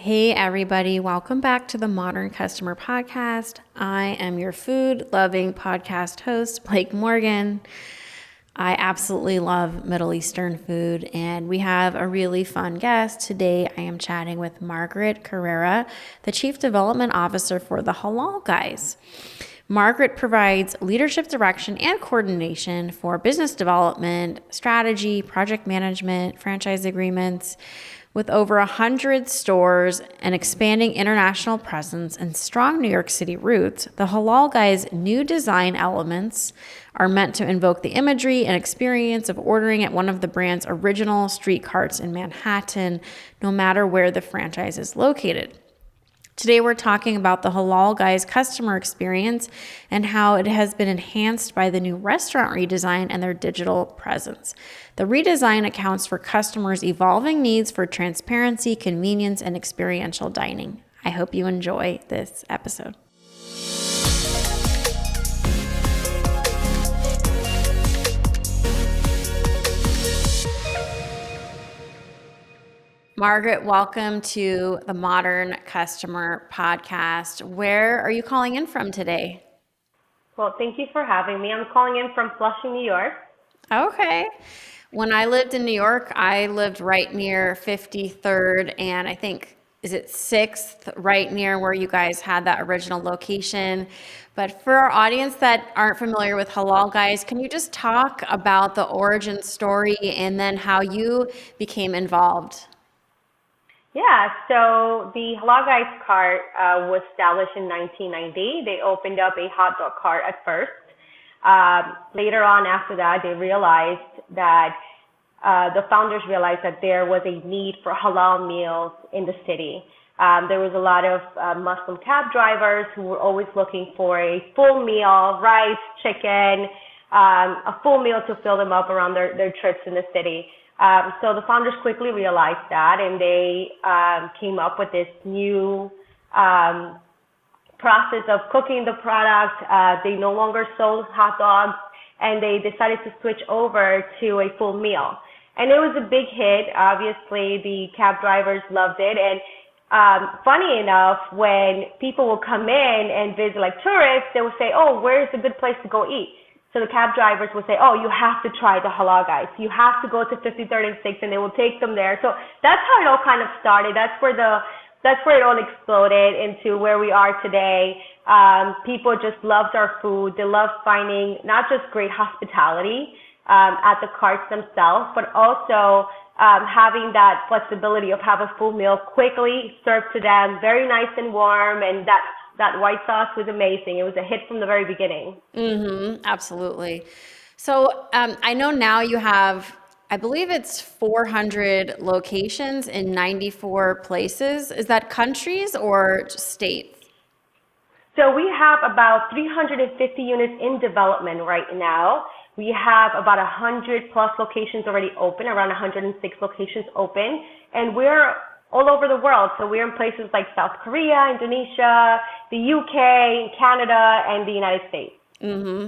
Hey, everybody, welcome back to the Modern Customer Podcast. I am your food loving podcast host, Blake Morgan. I absolutely love Middle Eastern food, and we have a really fun guest. Today, I am chatting with Margaret Carrera, the Chief Development Officer for the Halal Guys. Margaret provides leadership direction and coordination for business development, strategy, project management, franchise agreements. With over 100 stores, an expanding international presence, and strong New York City roots, the Halal Guys' new design elements are meant to invoke the imagery and experience of ordering at one of the brand's original street carts in Manhattan, no matter where the franchise is located. Today, we're talking about the Halal Guys customer experience and how it has been enhanced by the new restaurant redesign and their digital presence. The redesign accounts for customers' evolving needs for transparency, convenience, and experiential dining. I hope you enjoy this episode. Margaret, welcome to the Modern Customer Podcast. Where are you calling in from today? Well, thank you for having me. I'm calling in from Flushing, New York. Okay. When I lived in New York, I lived right near 53rd and I think, is it 6th, right near where you guys had that original location. But for our audience that aren't familiar with Halal Guys, can you just talk about the origin story and then how you became involved? Yeah, so the Halal Guys cart was established in 1990. They opened up a hot dog cart at first. Later on after that, they realized that the founders realized that there was a need for halal meals in the city. There was a lot of Muslim cab drivers who were always looking for a full meal, rice, chicken, a full meal to fill them up around their trips in the city. So the founders quickly realized that, and they came up with this new process of cooking the product. They no longer sold hot dogs, and they decided to switch over to a full meal. And it was a big hit. Obviously, the cab drivers loved it. And funny enough, when people will come in and visit like tourists, they will say, "Oh, where's a good place to go eat?" So the cab drivers will say, "Oh, you have to try the Halal Guys. You have to go to 53rd and 6th," and they will take them there. So that's how it all kind of started. That's where it all exploded into where we are today. People just loved our food. They loved finding not just great hospitality at the carts themselves, but also having that flexibility of have a full meal quickly served to them, very nice and warm, and that white sauce was amazing. It was a hit from the very beginning. Absolutely. So I know now you have, I believe it's 400 locations in 94 places. Is that countries or just states? So we have about 350 units in development right now. We have about 100 plus locations already open, around 106 locations open, and we're all over the world. So we're in places like South Korea, Indonesia, the UK, Canada, and the United States.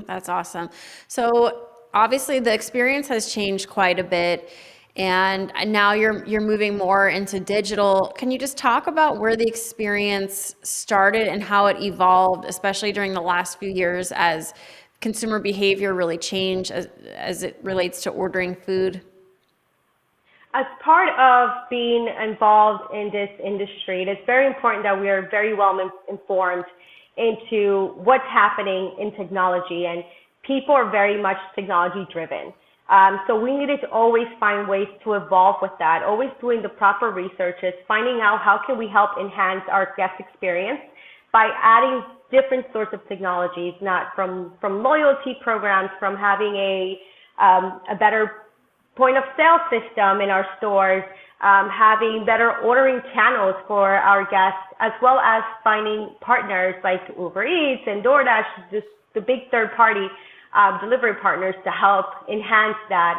That's awesome. So obviously the experience has changed quite a bit, and now you're moving more into digital. Can you just talk about where the experience started and how it evolved, especially during the last few years as consumer behavior really changed as it relates to ordering food? As part of being involved in this industry, it is very important that we are very well informed into what's happening in technology, and people are very much technology driven. So we needed to always find ways to evolve with that, always doing the proper researches, finding out how can we help enhance our guest experience by adding different sorts of technologies, not from loyalty programs, from having a better point of sale system in our stores, having better ordering channels for our guests, as well as finding partners like Uber Eats and DoorDash, just the big third party delivery partners to help enhance that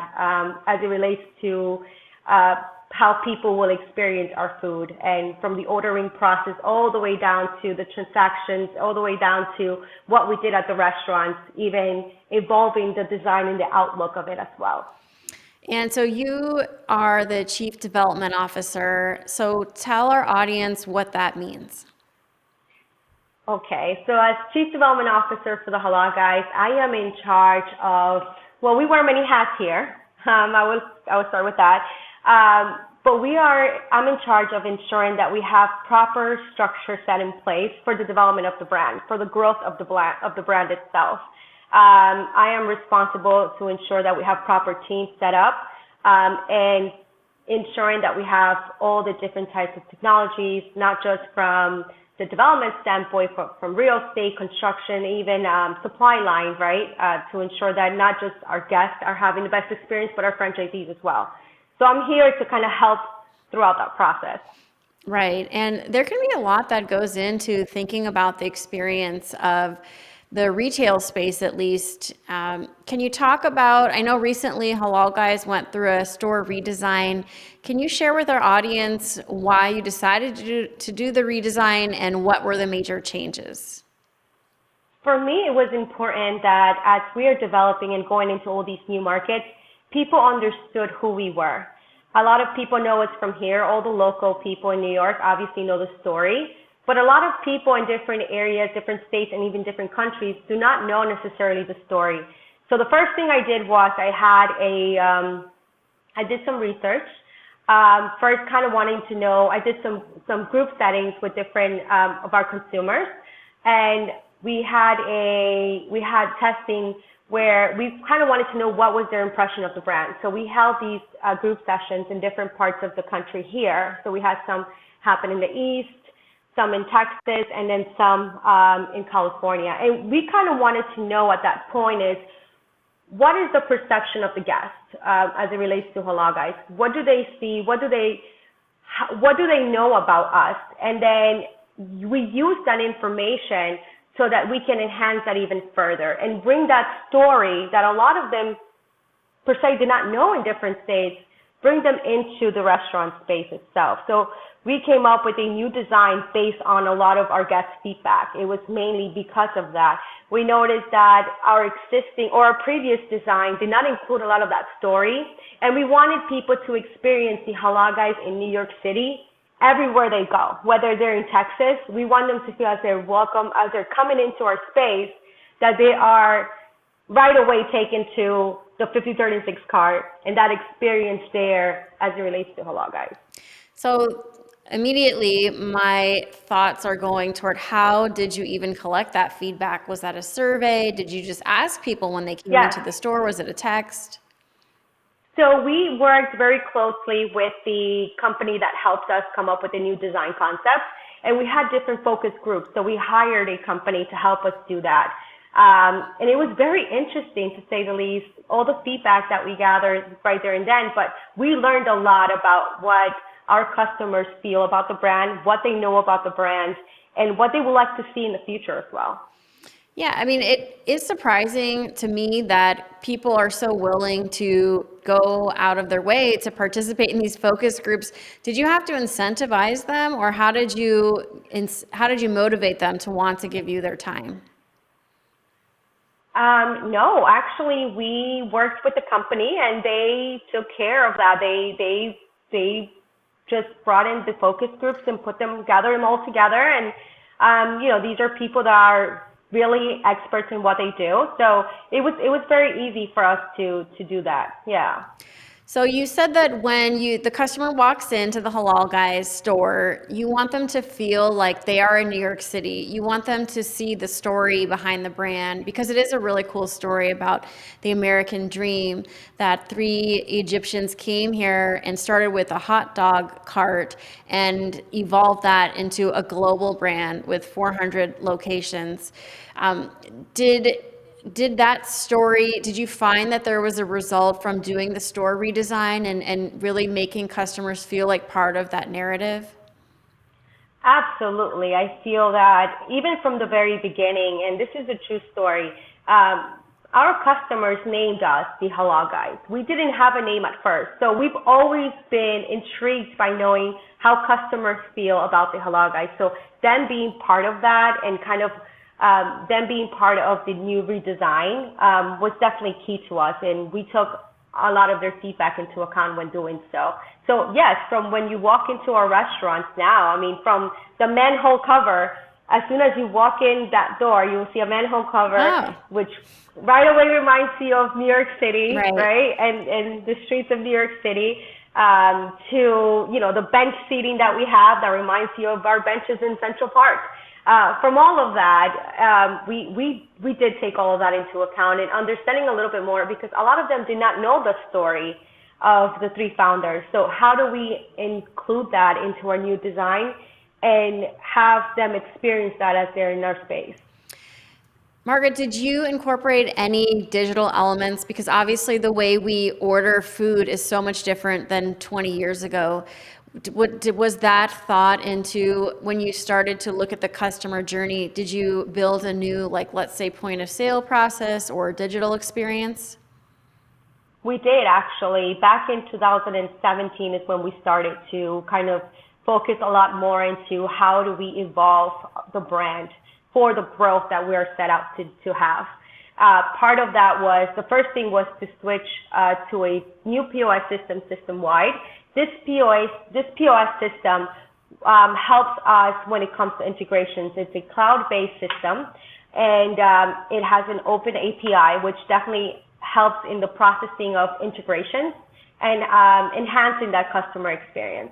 as it relates to how people will experience our food, and from the ordering process all the way down to the transactions, all the way down to what we did at the restaurants, even evolving the design and the outlook of it as well. And so you are the Chief Development Officer. So tell our audience what that means. Okay, so as Chief Development Officer for the Halal Guys, I am in charge of, well, we wear many hats here. I will start with that. But I'm in charge of ensuring that we have proper structure set in place for the development of the brand, for the growth of the brand itself. I am responsible to ensure that we have proper teams set up, and ensuring that we have all the different types of technologies, not just from the development standpoint, from real estate, construction, even supply line, right? To ensure that not just our guests are having the best experience, but our franchisees as well. So I'm here to kind of help throughout that process. Right. And there can be a lot that goes into thinking about the experience of the retail space, at least. Can you talk about, I know recently Halal Guys went through a store redesign. Can you share with our audience why you decided to do the redesign and what were the major changes? For me, it was important that as we are developing and going into all these new markets, people understood who we were. A lot of people know us from here. All the local people in New York obviously know the story. But a lot of people in different areas, different states, and even different countries do not know necessarily the story. So the first thing I did was I did some research. First, kind of wanting to know, I did some group settings with different of our consumers, and we had testing where we kind of wanted to know what was their impression of the brand. So we held these group sessions in different parts of the country here. So we had some happen in the East, some in Texas, and then some in California. And we kind of wanted to know at that point is, what is the perception of the guest as it relates to Halal Guys? What do they see? What do they know about us? And then we use that information so that we can enhance that even further and bring that story that a lot of them per se did not know in different states, bring them into the restaurant space itself. So we came up with a new design based on a lot of our guest feedback. It was mainly because of that. We noticed that our previous design did not include a lot of that story, and we wanted people to experience the Halal Guys in New York City everywhere they go. Whether they're in Texas, we want them to feel as they're welcome, as they're coming into our space, that they are right away taken to the 5036 cart and that experience there as it relates to Halal Guys. So immediately my thoughts are going toward, how did you even collect that feedback? Was that a survey? Did you just ask people when they came into the store? Was it a text? So we worked very closely with the company that helped us come up with a new design concept, and we had different focus groups. So we hired a company to help us do that. And it was very interesting, to say the least, all the feedback that we gathered right there and then, but we learned a lot about what our customers feel about the brand, what they know about the brand, and what they would like to see in the future as well. Yeah, I mean, it is surprising to me that people are so willing to go out of their way to participate in these focus groups. Did you have to incentivize them, or how did you motivate them to want to give you their time? No, actually, we worked with the company and they took care of that. They just brought in the focus groups and gathered them all together. And, these are people that are really experts in what they do. So it was very easy for us to do that. Yeah. So you said that when the customer walks into the Halal Guys store, you want them to feel like they are in New York City. You want them to see the story behind the brand, because it is a really cool story about the American dream, that 3 Egyptians came here and started with a hot dog cart and evolved that into a global brand with 400 locations. Did you find that there was a result from doing the store redesign and really making customers feel like part of that narrative? Absolutely. I feel that even from the very beginning, and this is a true story, our customers named us the Halal Guys. We didn't have a name at first. So we've always been intrigued by knowing how customers feel about the Halal Guys. So them being part of that and kind of them being part of the new redesign was definitely key to us. And we took a lot of their feedback into account when doing so. So yes, from when you walk into our restaurants now, I mean, from the manhole cover, as soon as you walk in that door, you will see a manhole cover, Oh, which right away reminds you of New York City, right. right? And the streets of New York City, to, the bench seating that we have that reminds you of our benches in Central Park. From all of that, we did take all of that into account and understanding a little bit more, because a lot of them did not know the story of the three founders. So how do we include that into our new design and have them experience that as they're in our space? Margaret, did you incorporate any digital elements? Because obviously the way we order food is so much different than 20 years ago. Was that thought into when you started to look at the customer journey? Did you build a new, like, let's say, point of sale process or digital experience? We did actually. Back in 2017 is when we started to kind of focus a lot more into how do we evolve the brand for the growth that we are set out to have. Part of that was, the first thing was to switch to a new POS system-wide. This POS system helps us when it comes to integrations. It's a cloud-based system, and it has an open API, which definitely helps in the processing of integrations and enhancing that customer experience.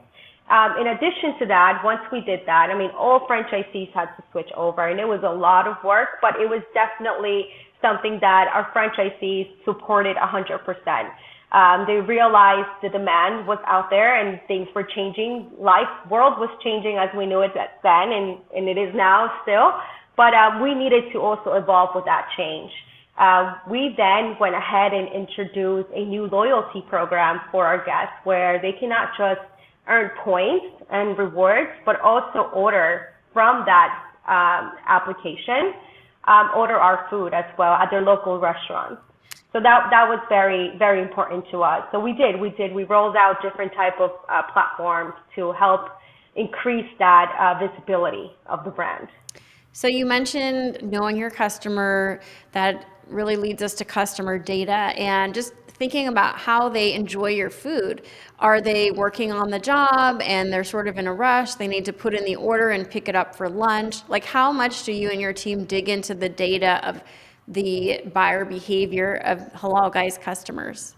In addition to that, once we did that, I mean, all franchisees had to switch over, and it was a lot of work, but it was definitely something that our franchisees supported 100%. They realized the demand was out there and things were changing. World was changing as we knew it then, and it is now still, but we needed to also evolve with that change. We then went ahead and introduced a new loyalty program for our guests, where they can not just earn points and rewards, but also order from that application, order our food as well at their local restaurants. So that was very, very important to us. So we rolled out different type of platforms to help increase that visibility of the brand. So you mentioned knowing your customer. That really leads us to customer data and just thinking about how they enjoy your food. Are they working on the job and they're sort of in a rush? They need to put in the order and pick it up for lunch. Like, how much do you and your team dig into the data of the buyer behavior of Halal Guys customers?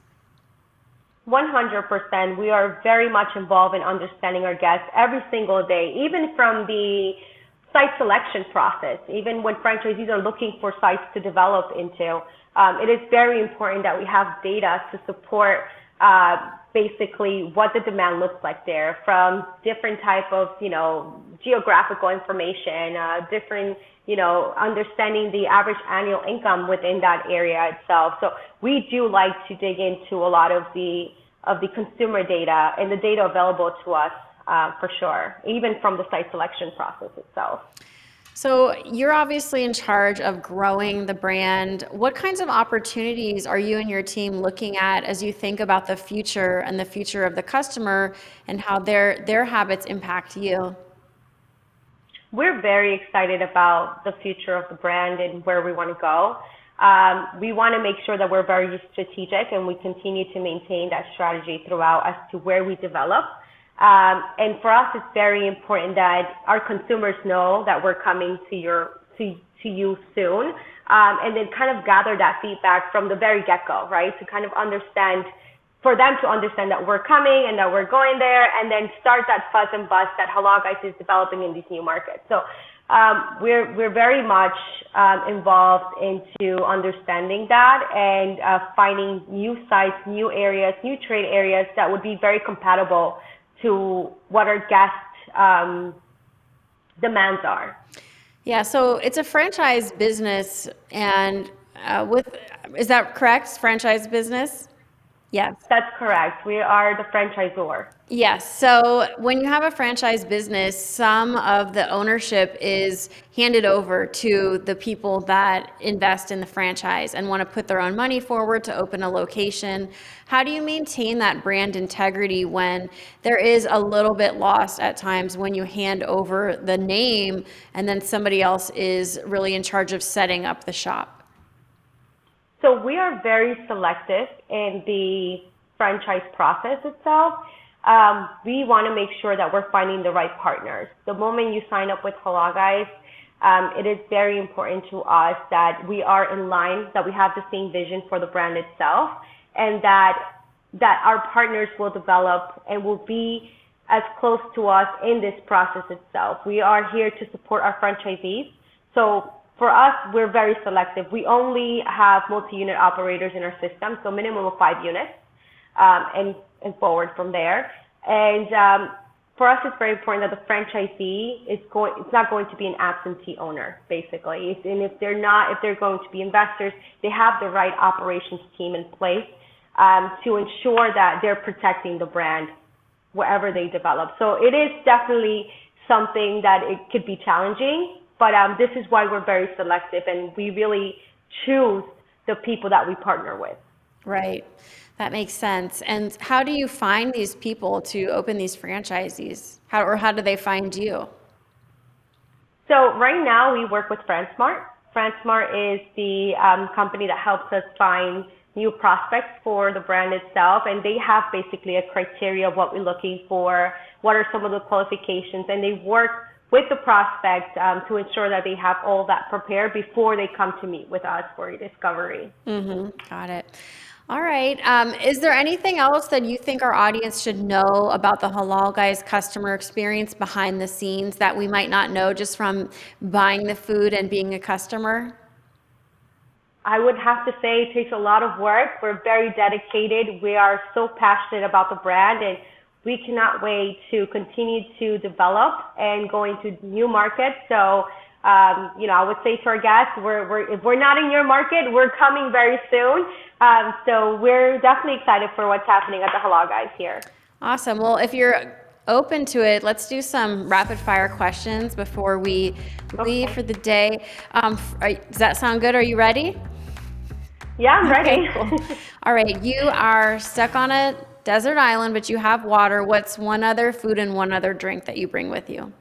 100%. We are very much involved in understanding our guests every single day, even from the site selection process, even when franchisees are looking for sites to develop into. It is very important that we have data to support basically what the demand looks like there, from different type of, geographical information, different, understanding the average annual income within that area itself. So we do like to dig into a lot of the consumer data and the data available to us, for sure, even from the site selection process itself. So you're obviously in charge of growing the brand. What kinds of opportunities are you and your team looking at as you think about the future and the future of the customer and how their habits impact you? We're very excited about the future of the brand and where we want to go. We want to make sure that we're very strategic and we continue to maintain that strategy throughout as to where we develop. And for us, it's very important that our consumers know that we're coming to you soon, and then kind of gather that feedback from the very get-go, right? To kind of understand, for them to understand that we're coming and that we're going there, and then start that fuzz and buzz that Halal Guys is developing in these new markets. So we're very much involved into understanding that and finding new sites, new areas, new trade areas that would be very compatible to what our guest demands are. Yeah, so it's a franchise business, and is that correct? Franchise business? Yes. That's correct. We are the franchisor. Yes. So when you have a franchise business, some of the ownership is handed over to the people that invest in the franchise and want to put their own money forward to open a location. How do you maintain that brand integrity when there is a little bit lost at times when you hand over the name and then somebody else is really in charge of setting up the shop? So we are very selective in the franchise process itself. We want to make sure that we're finding the right partners. The moment you sign up with Halal Guys, it is very important to us that we are in line, that we have the same vision for the brand itself, and that our partners will develop and will be as close to us in this process itself. We are here to support our franchisees. So for us, we're very selective. We only have multi-unit operators in our system, so minimum of 5 units, and forward from there. And for us, it's very important that the franchisee it's not going to be an absentee owner, basically. And if they're going to be investors, they have the right operations team in place to ensure that they're protecting the brand wherever they develop. So it is definitely something that it could be challenging, but this is why we're very selective and we really choose the people that we partner with. Right. That makes sense. And how do you find these people to open these franchisees? How do they find you? So right now we work with FranSmart. FranSmart is the company that helps us find new prospects for the brand itself, and they have basically a criteria of what we're looking for, what are some of the qualifications, and they work with the prospect to ensure that they have all that prepared before they come to meet with us for a discovery. Got it. All right. Is there anything else that you think our audience should know about the Halal Guys customer experience behind the scenes that we might not know just from buying the food and being a customer? I would have to say it takes a lot of work. We're very dedicated. We are so passionate about the brand, and we cannot wait to continue to develop and go into new markets. So, I would say to our guests, if we're not in your market, we're coming very soon. So we're definitely excited for what's happening at the Halal Guys here. Awesome. Well, if you're open to it, let's do some rapid fire questions before we leave for the day. Does that sound good? Are you ready? Yeah, I'm ready. Okay, cool. All right. You are stuck on a desert island, but you have water. What's one other food and one other drink that you bring with you?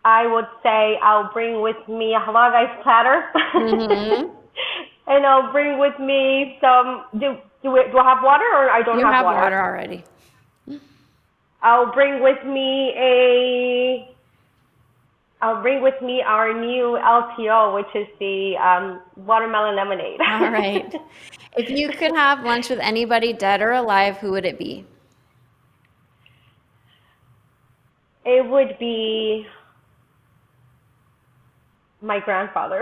I would say I'll bring with me a Halal Guys platter. And I'll bring with me some, do I have water or I don't have water? You have water already. I'll bring with me our new LTO, which is the watermelon lemonade. All right. If you could have lunch with anybody dead or alive, who would it be? It would be my grandfather.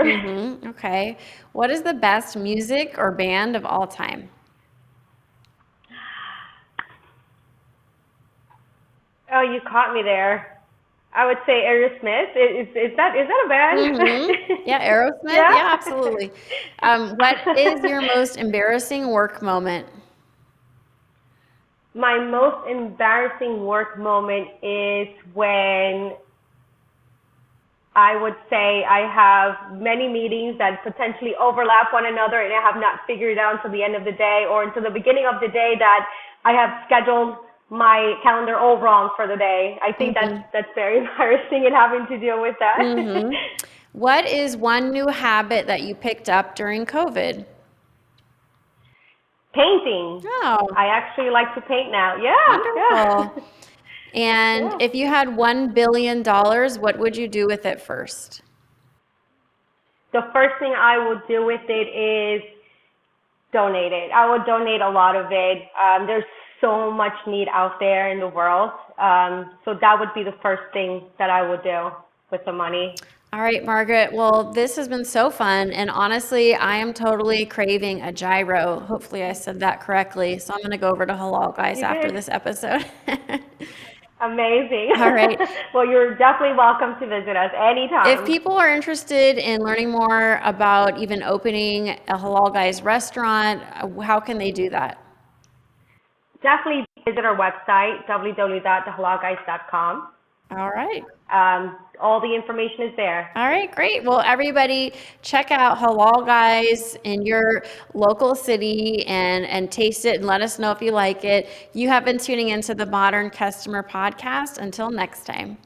Okay. What is the best music or band of all time? Oh, you caught me there. I would say Aerosmith. Is that a band? Yeah, Aerosmith. Yeah, absolutely. What is your most embarrassing work moment? My most embarrassing work moment is when I would say I have many meetings that potentially overlap one another and I have not figured it out until the end of the day or until the beginning of the day that I have scheduled my calendar all wrong for the day. I think that's very embarrassing and having to deal with that. What is one new habit that you picked up during COVID? Painting. Oh, I actually like to paint now. Yeah. wonderful. And if you had $1 billion, what would you do with it first? The first thing I would do with it is donate it. I would donate a lot of it. There's so much need out there in the world. So that would be the first thing that I would do with the money. All right, Margaret. Well, this has been so fun. And honestly, I am totally craving a gyro. Hopefully I said that correctly. So I'm going to go over to Halal Guys after this episode. Amazing. All right. Well, you're definitely welcome to visit us anytime. If people are interested in learning more about even opening a Halal Guys restaurant, how can they do that? Definitely visit our website, www.thehalalguys.com. All right. All the information is there. All right, great. Well, everybody check out Halal Guys in your local city and taste it and let us know if you like it. You have been tuning into the Modern Customer Podcast. Until next time.